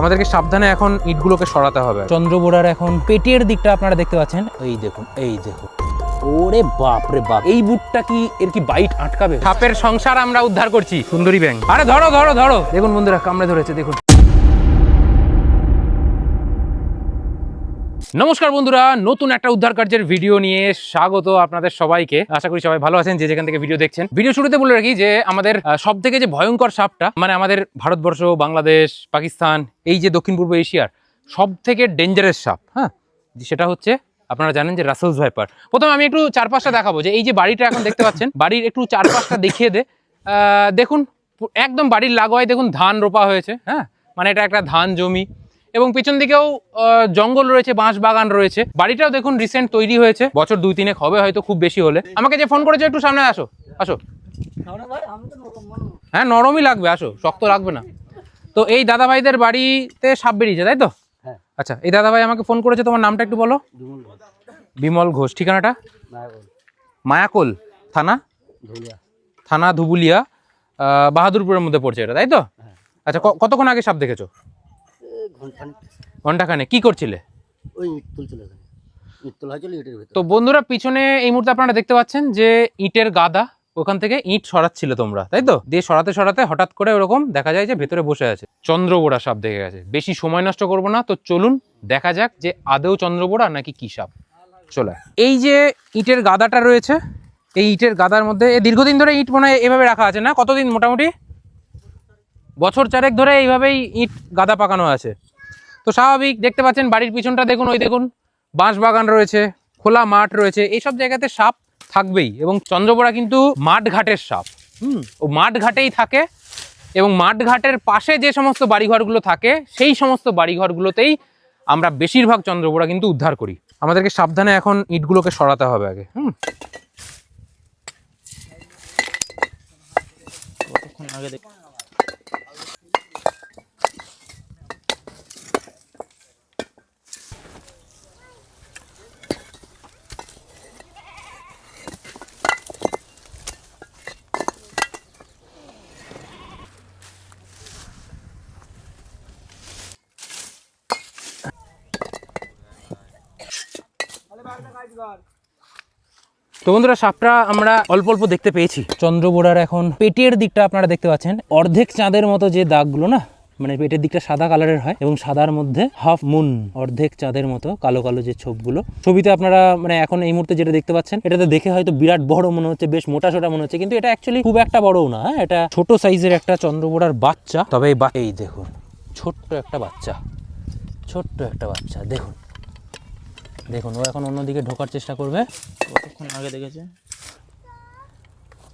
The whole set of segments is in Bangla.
আমাদেরকে সাবধানে এখন ইটগুলোকে সরাতে হবে। চন্দ্রবোড়ার এখন পেটের দিকটা আপনারা দেখতে পাচ্ছেন, এই দেখুন, এই দেখুন, ওরে বাপ রে বাপ, এই বুটটা কি এর কি বাইট আটকাবে? সাপের সংসার আমরা উদ্ধার করছি, সুন্দরী ব্যাঙ। আরে ধরো ধরো ধরো, দেখুন বন্ধুরা কামড়ে ধরেছে, দেখুন। নমস্কার বন্ধুরা, নতুন একটা উদ্ধার কার্যের ভিডিও নিয়ে স্বাগত আপনাদের সবাইকে। আশা করি সবাই ভালো আছেন যে যেখান থেকে ভিডিও দেখছেন। ভিডিও শুরুতে বলে রাখি যে আমাদের সব থেকে যে ভয়ঙ্কর সাপটা, মানে আমাদের ভারতবর্ষ, বাংলাদেশ, পাকিস্তান, এই যে দক্ষিণ পূর্ব এশিয়ার সব থেকে ডেঞ্জারাস সাপ, হ্যাঁ, সেটা হচ্ছে আপনারা জানেন যে রাসেলস ভাইপার। প্রথমে আমি একটু চারপাশটা দেখাবো, যে এই যে বাড়িটা এখন দেখতে পাচ্ছেন, বাড়ির একটু চারপাশটা দেখিয়ে দে। দেখুন একদম বাড়ির লাগোয়ায় দেখুন ধান রোপা হয়েছে, হ্যাঁ, মানে এটা একটা ধান জমি, এবং পিছন দিকেও জঙ্গল রয়েছে, বাঁশ বাগান রয়েছে। বাড়িটাও দেখুন রিসেন্ট তৈরি হয়েছে, বছর 2-3 হবে হয়তো, খুব বেশি হলে। আমাকে যে ফোন করেছে, একটু সামনে আসো, আসো। হ্যাঁ, নরমই লাগবে, আসো, শক্ত লাগবে না। তো এই দাদা ভাইদের বাড়িতে সাপ বেরিয়েছে, তাই তো? আচ্ছা, এই দাদা ভাই আমাকে ফোন করেছে, তোমার নামটা একটু বলো। বিমল ঘোষ। ঠিকানাটা? মায়াকোল থানা, থানা ধুবুলিয়া, বাহাদুরপুরের মধ্যে পড়ছে এটা, তাই তো? আচ্ছা, কতক্ষণ আগে সাপ দেখেছো? ঘন্টাখানে। কি করছিলে? তো বন্ধুরা, পিছনে এই মুহূর্তে আপনারা দেখতে পাচ্ছেন যে ইটের গাদা, ওখান থেকে ইট সরাচ্ছিল তোমরা, তাই তো? দিয়ে সরাতে সরাতে হঠাৎ করে ওরকম দেখা যায় যে ভেতরে বসে আছে চন্দ্রবোড়া সাপ। দেখে গেছে। বেশি সময় নষ্ট করবো না, তো চলুন দেখা যাক যে আদৌ চন্দ্রবোড়া নাকি কি সাপ। চলে, এই যে ইটের গাদাটা রয়েছে, এই ইটের গাদার মধ্যে দীর্ঘদিন ধরে ইট মনে হয় এভাবে রাখা আছে না? কতদিন? মোটামুটি বছর 4 ধরে এইভাবেই ইট গাদা পাকানো আছে। তো স্বাভাবিক, দেখতে পাচ্ছেন বাড়ির পিছনটা দেখুন, ওই দেখুন বাঁশ বাগান রয়েছে, খোলা মাঠ রয়েছে, এইসব জায়গাতে সাপ থাকবেই। এবং চন্দ্রবোড়া কিন্তু মাঠ ঘাটের সাপ, ও মাঠ ঘাটেই থাকে, এবং মাঠ ঘাটের পাশে যে সমস্ত বাড়িঘরগুলো থাকে, সেই সমস্ত বাড়িঘরগুলোতেই আমরা বেশিরভাগ চন্দ্রবোড়া কিন্তু উদ্ধার করি। আমাদেরকে সাবধানে এখন ইটগুলোকে সরাতে হবে আগে। কতক্ষণ আগে দেখ। তো বন্ধুরা, সাপটা আমরা অল্প অল্প দেখতে পেয়েছি। চন্দ্রবোড়ার এখন পেটের দিকটা আপনারা দেখতে পাচ্ছেন, অর্ধেক চাঁদের মতো যে দাগগুলো না, মানে পেটের দিকটা সাদা কালারের হয়, এবং সাদার মধ্যে হাফ মুন, অর্ধেক চাঁদের মতো কালো কালো যে ছোপগুলো ছবিতে আপনারা মানে এখন এই মুহূর্তে যেটা দেখতে পাচ্ছেন, এটাতে দেখে হয়তো বিরাট বড় মনে হচ্ছে, বেশ মোটা সোটা মনে হচ্ছে, কিন্তু এটা অ্যাকচুয়ালি খুব একটা বড়ও না। হ্যাঁ, এটা ছোট সাইজের একটা চন্দ্রবোড়ার বাচ্চা। তবে এই দেখুন, ছোট্ট একটা বাচ্চা, ছোট্ট একটা বাচ্চা, দেখুন দেখুন, ও এখন অন্যদিকে ঢোকার চেষ্টা করবে। কতক্ষণ আগে দেখেছে?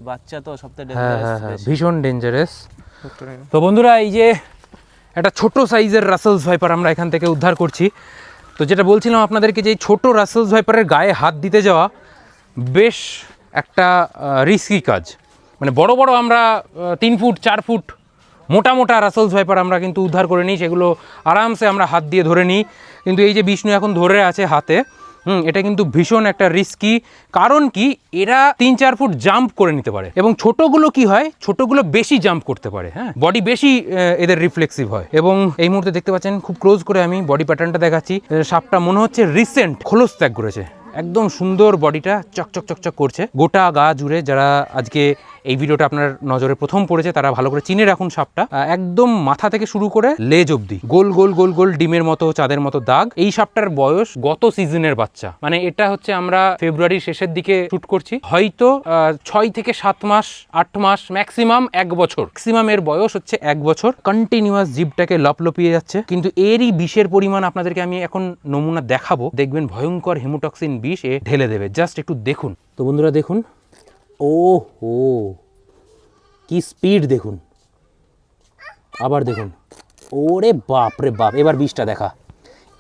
বাচ্চা তো সবথেকে ভীষণ ডেঞ্জারাস। তো বন্ধুরা, এই যে একটা ছোট সাইজের রাসেলস ভাইপার আমরা এখান থেকে উদ্ধার করছি। তো যেটা বলছিলাম আপনাদেরকে, যে এই ছোট রাসেলস ভাইপারের গায়ে হাত দিতে যাওয়া বেশ একটা রিস্কি কাজ। মানে বড় বড় আমরা 3 ফুট 4 ফুট মোটা মোটা রাসেলস ভাইপার আমরা কিন্তু উদ্ধার করে নিই, সেগুলো আরামসে আমরা হাত দিয়ে ধরে নিই। কিন্তু এই যে বিষ্ণু এখন ধরে আছে হাতে, এটা কিন্তু ভীষণ একটা রিস্কি। কারণ কি, এরা 3-4 ফুট জাম্প করে নিতে পারে, এবং ছোটগুলো কি হয়, ছোটগুলো বেশি জাম্প করতে পারে, হ্যাঁ, বডি বেশি এদের রিফ্লেক্সিভ হয়। এবং এই মুহূর্তে দেখতে পাচ্ছেন, খুব ক্লোজ করে আমি বডি প্যাটার্নটা দেখাচ্ছি। সাপটা মনে হচ্ছে রিসেন্ট খোলস ত্যাগ করেছে, একদম সুন্দর বডিটা চকচক চকচক করছে গোটা গা জুড়ে। যারা আজকে এই ভিডিওটা আপনার নজরে প্রথম পড়েছে, তারা ভালো করে চিনে রাখুন সাপটা। একদম মাথা থেকে শুরু করে লেজ অবধি গোল গোল গোল গোল ডিমের মতো, চাঁদের মতো দাগ। এই সাপটার বয়স গত সিজনের বাচ্চা, মানে এটা হচ্ছে আমরা ফেব্রুয়ারির শেষের দিকে শুট করছি, হয়তো 6 থেকে 7 মাস, 8 মাস, ম্যাক্সিমাম 1 বছর। ম্যাক্সিমাম এর বয়স হচ্ছে 1 বছর। কন্টিনিউয়াস জিভটাকে লপলপিয়ে যাচ্ছে, কিন্তু এরই বিষের পরিমাণ আপনাদেরকে আমি এখন নমুনা দেখাবো, দেখবেন ভয়ঙ্কর হিমোটক্সিন বিষ এ ঢেলে দেবে। জাস্ট একটু দেখুন। তো বন্ধুরা দেখুন, ও হো, কি স্পিড দেখুন, আবার দেখুন, ওরে বাপ রে বাপ। এবার বিষটা দেখা,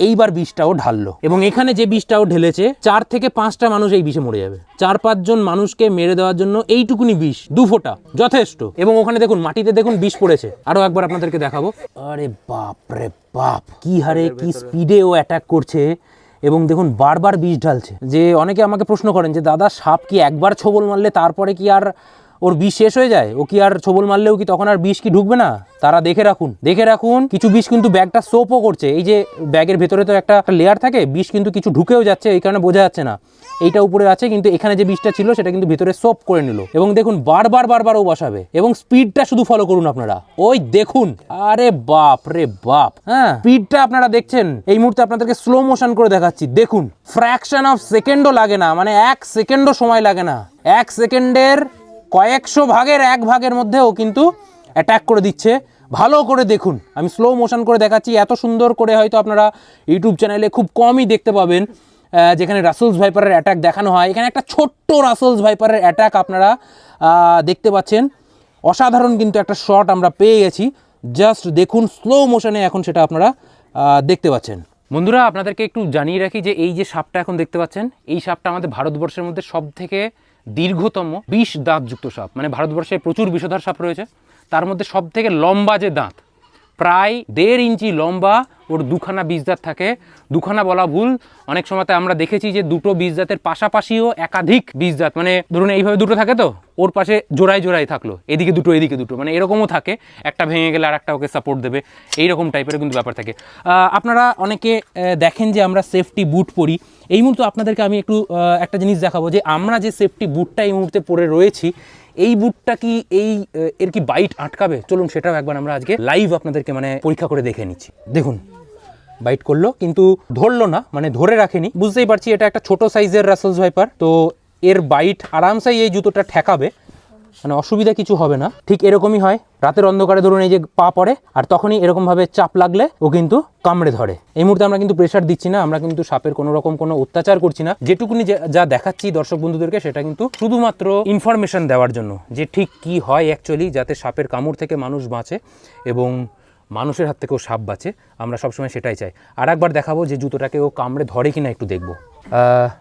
এইবার বিষটাও ঢাললো, এবং এখানে যে বিষটাও ঢেলেছে, 4 থেকে 5টা মানুষ এই বিষে মরে যাবে। 4-5 জন মানুষকে মেরে দেওয়ার জন্য এইটুকুনি বিষ, 2 ফোঁটা যথেষ্ট। এবং ওখানে দেখুন মাটিতে দেখুন বিষ পড়েছে। আরো একবার আপনাদেরকে দেখাবো। আরে বাপ রে বাপ, কি হারে কি স্পিডে ও অ্যাটাক করছে, এবং দেখুন বারবার বিষ ঢালছে। যে অনেকে আমাকে প্রশ্ন করেন যে দাদা, সাপ কি একবার ছোবল মারলে তারপরে কি আর ওর বিষ শেষ হয়ে যায়, ও কি আর ছোবল মারলেও কি তখন আর বিষ কি ঢুকবে না? তারা দেখে রাখুন কিছু বিষ কিন্তু ব্যাগটা সোপও করছে। এই যে ব্যাগের ভেতরে তো একটা লেয়ার থাকে, বিষ কিন্তু কিছু ঢুকেও যাচ্ছে, এই কারণে বোঝা যাচ্ছে না। এইটা উপরে আছে কিন্তু এখানে যে বিষটা ছিল সেটা কিন্তু ভিতরে সোপ করে নিল। এবং দেখুন বারবার ও বসাবে এবং স্পিডটা শুধু ফলো করুন আপনারা, ওই দেখুন, আরে বাপ রে বাপ। হ্যাঁ, স্পিডটা আপনারা দেখছেন, এই মুহূর্তে আপনাদেরকে স্লো মোশন করে দেখাচ্ছি। দেখুন, ফ্র্যাকশন অফ সেকেন্ডও লাগে না, মানে 1 সেকেন্ডও সময় লাগে না। 1 সেকেন্ডের কয়েকশো ভাগের 1 ভাগের মধ্যেও কিন্তু অ্যাটাক করে দিচ্ছে। ভালো করে দেখুন, আমি স্লো মোশন করে দেখাচ্ছি। এত সুন্দর করে হয়তো আপনারা ইউটিউব চ্যানেলে খুব কমই দেখতে পাবেন যেখানে রাসেলস ভাইপারের অ্যাটাক দেখানো হয়। এখানে একটা ছোট্ট রাসেলস ভাইপারের অ্যাটাক আপনারা দেখতে পাচ্ছেন। অসাধারণ কিন্তু একটা শট আমরা পেয়ে গেছি। জাস্ট দেখুন, স্লো মোশনে এখন সেটা আপনারা দেখতে পাচ্ছেন। বন্ধুরা, আপনাদেরকে একটু জানিয়ে রাখি যে এই যে সাপটা এখন দেখতে পাচ্ছেন, এই সাপটা আমাদের ভারতবর্ষের মধ্যে সব থেকে দীর্ঘতম 20 দাঁতযুক্ত সাপ। মানে ভারতবর্ষে প্রচুর বিষধর সাপ রয়েছে, তার মধ্যে সব থেকে লম্বা যে দাঁত, প্রায় 1.5 ইঞ্চি লম্বা, ওর 2খানা বিষ দাঁত থাকে। 2খানা বলা ভুল, অনেক সময়তে আমরা দেখেছি যে 2টো বিষ দাঁতের পাশাপাশিও একাধিক বিষ দাঁত, মানে ধরুন এইভাবে 2টো থাকে, তো ওর পাশে জোড়ায় থাকলো, এদিকে 2টো এদিকে 2টো, মানে এরকমও থাকে। একটা ভেঙে গেলে আর একটা ওকে সাপোর্ট দেবে, এইরকম টাইপের কিন্তু ব্যাপার থাকে। আপনারা অনেকে দেখেন যে আমরা সেফটি বুট পরি। এই মুহূর্তে আপনাদেরকে আমি একটু একটা জিনিস দেখাবো যে আমরা যে সেফটি বুটটা এই মুহূর্তে পরে রয়েছি, এই বুটটা কি এর কি বাইট আটকাবে? চলুন সেটাও একবার আমরা আজকে লাইভ আপনাদেরকে মানে পরীক্ষা করে দেখে নিচ্ছি। দেখুন, বাইট করলো কিন্তু ধরলো না, মানে ধরে রাখেনি। বুঝতেই পারছি এটা একটা ছোট সাইজের রাসেলস ভাইপার, তো এর বাইট আরামসেই এই জুতোটা ঠেকাবে, মানে অসুবিধা কিছু হবে না। ঠিক এরকমই হয়, রাতের অন্ধকারে ধরুন এই যে পা পড়ে, আর তখনই এরকমভাবে চাপ লাগলে ও কিন্তু কামড়ে ধরে। এই মুহূর্তে আমরা কিন্তু প্রেশার দিচ্ছি না, আমরা কিন্তু সাপের কোনো রকম কোনো অত্যাচার করছি না। যেটুকুনি যা দেখাচ্ছি দর্শক বন্ধুদেরকে, সেটা কিন্তু শুধুমাত্র ইনফরমেশন দেওয়ার জন্য, যে ঠিক কি হয় অ্যাকচুয়ালি, যাতে সাপের কামড় থেকে মানুষ বাঁচে এবং মানুষের হাত থেকেও সাপ বাঁচে। আমরা সবসময় সেটাই চাই। আর একবার দেখাবো যে জুতোটাকে ও কামড়ে ধরে কিনা, একটু দেখবো।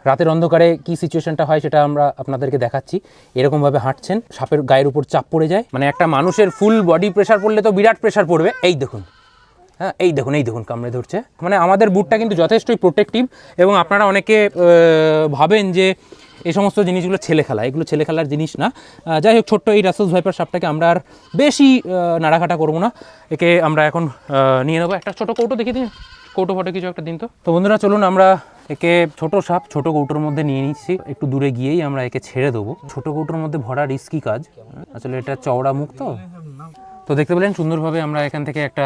রাতের অন্ধকারে কি সিচুয়েশনটা হয় সেটা আমরা আপনাদেরকে দেখাচ্ছি। এরকমভাবে হাঁটছেন, সাপের গায়ের উপর চাপ পড়ে যায়, মানে একটা মানুষের ফুল বডি প্রেশার পড়লে তো বিরাট প্রেশার পড়বে। এই দেখুন, হ্যাঁ এই দেখুন কামড়ে ধরছে। মানে আমাদের বুটটা কিন্তু যথেষ্টই প্রোটেক্টিভ। এবং আপনারা অনেকে ভাবেন যে এই সমস্ত জিনিসগুলো ছেলে খেলা, এগুলো ছেলে খেলার জিনিস না। যাই হোক, ছোট্ট এই রাসেলস ভাইপার সাপটাকে আমরা আর বেশি নাড়াঘাটা করবো না, একে আমরা এখন নিয়ে নেবো। একটা ছোটো কৌটো দেখিয়ে দিন, কৌটো ফটো কিছু একটা দিন তো। তো বন্ধুরা চলুন, আমরা একে ছোট সাপ ছোট কৌটোর মধ্যে নিয়ে নিচ্ছি। একটু দূরে গিয়েই আমরা একে ছেড়ে দেবো। ছোট কৌটোর মধ্যে ভরা রিস্কি কাজ, আসলে এটা চওড়া মুখ তো দেখতে পেলেন সুন্দরভাবে আমরা এখান থেকে একটা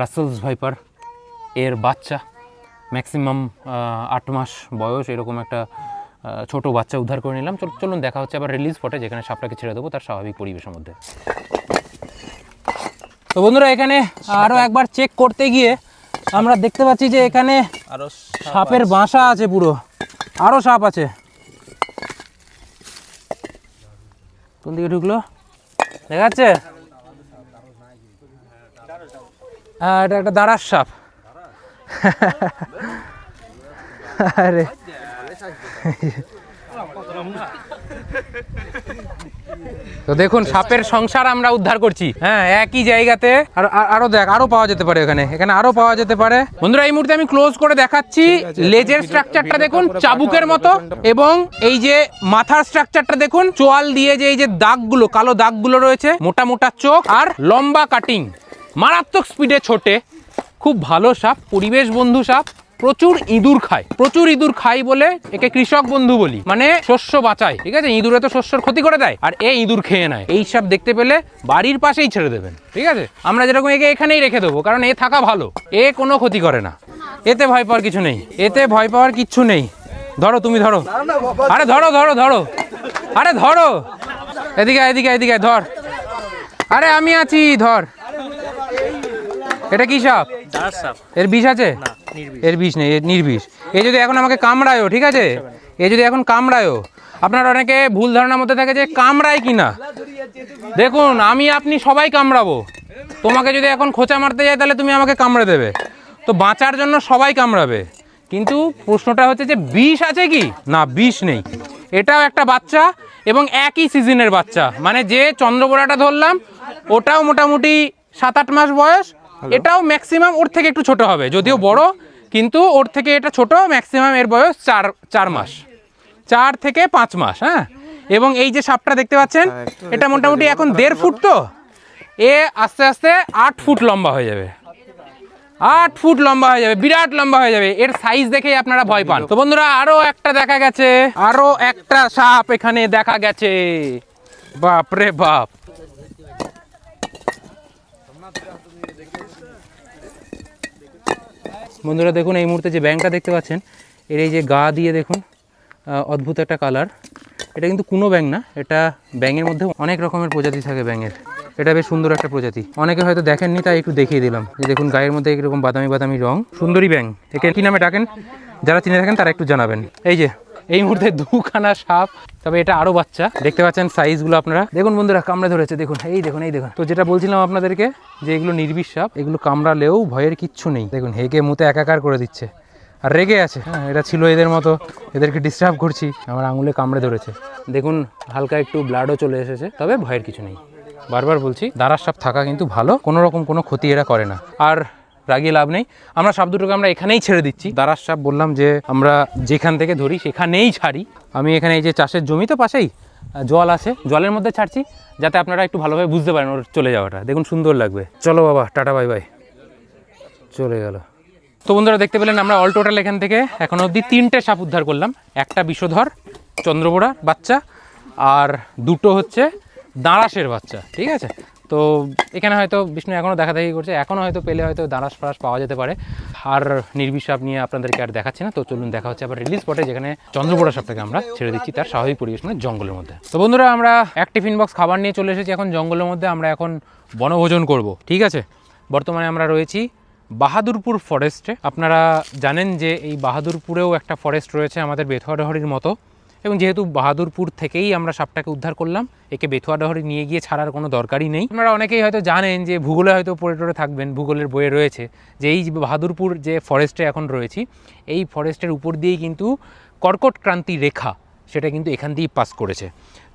রাসেলস ভাইপার এর বাচ্চা, ম্যাক্সিমাম 8 মাস বয়স, এরকম একটা ছোট বাচ্চা উদ্ধার করে নিলাম। চলুন দেখা হচ্ছে আবার রিলিজ ফটে, যেখানে সাপটাকে ছেড়ে দেবো তার স্বাভাবিক পরিবেশের মধ্যে। তো বন্ধুরা, এখানে আরও একবার চেক করতে গিয়ে আমরা দেখতে পাচ্ছি যে এখানে আরো সাপের বাসা আছে, পুরো আরও সাপ আছে। কোন দিকে ঢুকলো দেখা যাচ্ছে? এটা একটা দাঁড়ার সাপ। আরে তো দেখুন, সাপের সংসার আমরা উদ্ধার করছি। হ্যাঁ, একই জায়গাতে আরো দেখ, আরো পাওয়া যেতে পারে, এখানে আরো পাওয়া যেতে পারে। বন্ধুরা, এই মুহূর্তে আমি ক্লোজ করে দেখাচ্ছি। লেজের স্ট্রাকচারটা দেখুন, চাবুকের মতো, এবং এই যে মাথার স্ট্রাকচারটা দেখুন, চোয়াল দিয়ে যে এই যে দাগগুলো, কালো দাগগুলো রয়েছে, মোটা মোটা চোখ আর লম্বা কাটিং, মারাত্মক স্পিডে ছোটে, খুব ভালো সাপ, পরিবেশ বন্ধু সাপ। প্রচুর ইঁদুর খায় বলে একে কৃষক বন্ধু বলি, মানে শস্য বাঁচায়। ঠিক আছে, ইঁদুরে তো শস্যর ক্ষতি করে দেয়, আর এ ইঁদুর খেয়ে নেয়। এই সব দেখতে পেলে বাড়ির পাশেই ছেড়ে দেবেন। ঠিক আছে, আমরা যেরকম একে এখানেই রেখে দেবো, কারণ এ থাকা ভালো, এ কোনো ক্ষতি করে না, এতে ভয় পাওয়ার কিছু নেই। ধরো, তুমি ধরো, আরে ধরো, আরে ধরো, এদিকে ধর, আরে আমি আছি, ধর। এটা কি সাপ? এর বিষ আছে? এর বিষ নেই, এর নির্বিষ। এ যদি এখন আমাকে কামড়ায়ও, ঠিক আছে, এ যদি এখন কামড়ায়ও, আপনারা অনেকে ভুল ধারণার মধ্যে থাকে যে কামড়ায় কিনা। দেখুন, আপনি সবাই কামড়াবো। তোমাকে যদি এখন খোঁচা মারতে যায়, তাহলে তুমি আমাকে কামড়ে দেবে। তো বাঁচার জন্য সবাই কামড়াবে, কিন্তু প্রশ্নটা হচ্ছে যে বিষ আছে কি না? বিষ নেই। এটাও একটা বাচ্চা এবং একই সিজনের বাচ্চা, মানে যে চন্দ্রবোড়াটা ধরলাম ওটাও মোটামুটি 7-8 মাস বয়স, এটাও ম্যাক্সিমাম ওর থেকে একটু ছোট হবে, যদিও বড়, কিন্তু ওর থেকে এটা ছোট। ম্যাক্সিমাম এর বয়স 4 মাস, 4 থেকে 5 মাস। হ্যাঁ, এবং এই যে সাপটা দেখতে পাচ্ছেন এটা মোটামুটি এখন 1.5 ফুট, তো এ আস্তে আস্তে 8 ফুট লম্বা হয়ে যাবে, 8 ফুট লম্বা হয়ে যাবে, বিরাট লম্বা হয়ে যাবে। এর সাইজ দেখেই আপনারা ভয় পান। তো বন্ধুরা আরো একটা দেখা গেছে, আরো একটা সাপ এখানে দেখা গেছে, বাপ রে বাপ। বন্ধুরা দেখুন এই মুহূর্তে যে ব্যাঙটা দেখতে পাচ্ছেন, এর এই যে গা দিয়ে দেখুন অদ্ভুত একটা কালার। এটা কিন্তু কোনো ব্যাঙ না, এটা ব্যাঙের মধ্যে অনেক রকমের প্রজাতি থাকে ব্যাঙের। এটা বেশ সুন্দর একটা প্রজাতি, অনেকে হয়তো দেখেননি তাই একটু দেখিয়ে দিলাম। যে দেখুন গায়ের মধ্যে এরকম বাদামি বাদামি রং, সুন্দরী ব্যাঙ। একে কি নামে ডাকেন, যারা চিনে থাকেন তারা একটু জানাবেন। এই যে এই মুহূর্তে 2খানা সাপ, তবে এটা আরো বাচ্চা। দেখতে পাচ্ছেন সাইজগুলো আপনারা দেখুন বন্ধুরা, কামড়ে ধরেছে দেখুন, এই দেখুন এই দেখুন। তো যেটা বলছিলাম আপনাদেরকে যে এগুলো নির্বিষ সাপ, এগুলো কামড়ালেও ভয়ের কিচ্ছু নেই। দেখুন হেগে মুতে একাকার করে দিচ্ছে আর রেগে আছে। হ্যাঁ এটা ছিল এদের মতো, এদেরকে ডিস্টার্ব করছি, আমার আঙুলে কামড়ে ধরেছে। দেখুন হালকা একটু ব্লাডও চলে এসেছে, তবে ভয়ের কিছু নেই। বারবার বলছি দারাস সাপ থাকা কিন্তু ভালো, কোনো রকম কোনো ক্ষতি এরা করে না। আর রাগিয়ে লাভ নেই, আমরা সাপ দুটোকে আমরা এখানেই ছেড়ে দিচ্ছি। দারাস সাপ বললাম যে আমরা যেখান থেকে ধরি সেখানেই ছাড়ি। আমি এখানে এই যে চাষের জমি তো পাশেই জল আছে, জলের মধ্যে ছাড়ছি যাতে আপনারা একটু ভালোভাবে বুঝতে পারেন ওর চলে যাওয়াটা। দেখুন সুন্দর লাগবে। চলো বাবা, টাটা বাই বাই, চলে গেল। তো বন্ধুরা দেখতে পেলেন আমরা অল টোটাল এখান থেকে এখনো অবধি 3টে সাপ উদ্ধার করলাম। একটা বিষধর চন্দ্রবোড়া বাচ্চা, আর 2টো হচ্ছে দাঁড়াসের বাচ্চা। ঠিক আছে, তো এখানে হয়তো বিষ্ণু এখনও দেখাদেখি করছে, এখনও হয়তো পেলে হয়তো দাঁড়াস ফাড়াস পাওয়া যেতে পারে। আর নির্বিষ সাপ নিয়ে আপনাদেরকে আর দেখাচ্ছি না। তো চলুন দেখা হচ্ছে আবার রিলিজ স্পটে, যেখানে চন্দ্রবোড়া সাপটাকে আমরা ছেড়ে দিচ্ছি তার স্বাভাবিক পরিবেশ মানে জঙ্গলের মধ্যে। তো বন্ধুরা আমরা এক টিফিন বক্স খাবার নিয়ে চলে এসেছি এখন জঙ্গলের মধ্যে। আমরা এখন বনভোজন করব। ঠিক আছে, বর্তমানে আমরা রয়েছি বাহাদুরপুর ফরেস্টে। আপনারা জানেন যে এই বাহাদুরপুরেও একটা ফরেস্ট রয়েছে আমাদের বেথুয়াডহরির মতো, এবং যেহেতু বাহাদুরপুর থেকেই আমরা সাপটাকে উদ্ধার করলাম, একে বেথুয়াডহরি নিয়ে গিয়ে ছাড়ার কোনো দরকারই নেই। আপনারা অনেকেই হয়তো জানেন যে ভূগোলে হয়তো পড়ে টড়ে থাকবেন, ভূগোলের বইয়ে রয়েছে যে এই বাহাদুরপুর যে ফরেস্টে এখন রয়েছি, এই ফরেস্টের উপর দিয়েই কিন্তু কর্কট ক্রান্তি রেখা সেটা কিন্তু এখান দিয়েই পাস করেছে।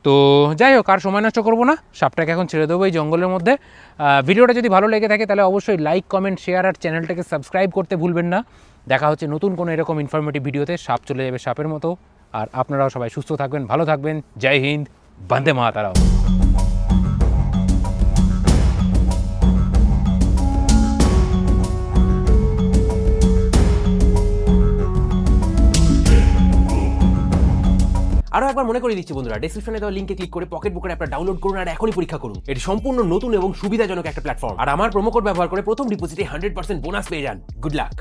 তো যাই হোক, আর সময় নষ্ট করবো না, সাপটাকে এখন ছেড়ে দেবো এই জঙ্গলের মধ্যে। ভিডিওটা যদি ভালো লেগে থাকে তাহলে অবশ্যই লাইক, কমেন্ট, শেয়ার আর চ্যানেলটাকে সাবস্ক্রাইব করতে ভুলবেন না। দেখা হচ্ছে নতুন কোনো এরকম ইনফরমেটিভ ভিডিওতে। সাপ চলে যাবে সাপের মতো, আর আপনারাও সবাই সুস্থ থাকবেন, ভালো থাকবেন। জয় হিন্দ, বন্দে মাতরম। আরো একবার মনে করে দিচ্ছি বন্ধুরা, ডেসক্রিপশনে দেওয়া লিংকে ক্লিক করে পকেট বুকের অ্যাপটা ডাউনলোড করুন আর এখনই পরীক্ষা করুন। এটি সম্পূর্ণ নতুন এবং সুবিধাজনক একটা প্ল্যাটফর্ম, আর আমার প্রোমো কোড ব্যবহার করে প্রথম ডিপোজিটে 100% বোনাস পেয়ে যান। Good luck.